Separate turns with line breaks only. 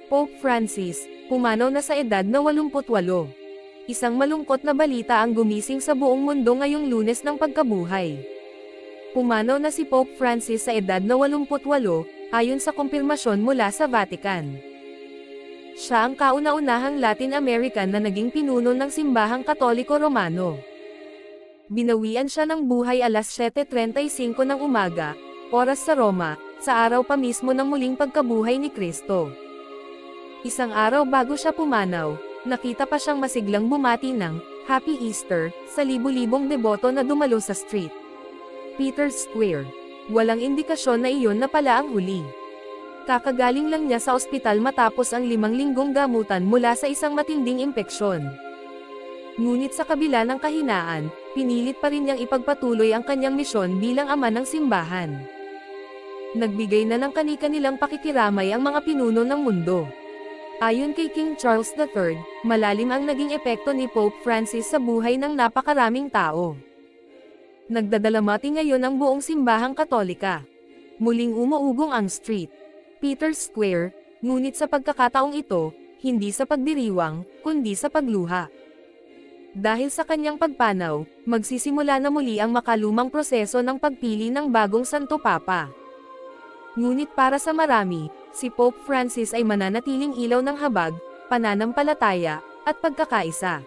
Pope Francis, pumanaw na sa edad na 88. Isang malungkot na balita ang gumising sa buong mundo ngayong Lunes ng pagkabuhay. Pumanaw na si Pope Francis sa edad na 88, ayon sa kumpirmasyon mula sa Vatican. Siya ang kauna-unahang Latin American na naging pinuno ng simbahang Katoliko Romano. Binawian siya ng buhay alas 7:35 ng umaga, oras sa Roma, sa araw pa mismo ng muling pagkabuhay ni Kristo. Isang araw bago siya pumanaw, nakita pa siyang masiglang bumati ng Happy Easter sa libu-libong deboto na dumalo sa St. Peter's Square. Walang indikasyon na iyon na pala ang huli. Kakagaling lang niya sa ospital matapos ang 5 linggong gamutan mula sa isang matinding impeksyon. Ngunit sa kabila ng kahinaan, pinilit pa rin niyang ipagpatuloy ang kanyang misyon bilang ama ng simbahan. Nagbigay na ng kani-kanilang pakikiramay ang mga pinuno ng mundo. Ayon kay King Charles III, malalim ang naging epekto ni Pope Francis sa buhay ng napakaraming tao. Nagdadalamati ngayon ang buong simbahang Katolika. Muling umuugong ang St. Peter's Square, ngunit sa pagkakataong ito, hindi sa pagdiriwang, kundi sa pagluha. Dahil sa kanyang pagpanaw, magsisimula na muli ang makalumang proseso ng pagpili ng bagong Santo Papa. Ngunit para sa marami, si Pope Francis ay mananatiling ilaw ng habag, pananampalataya, at pagkakaisa.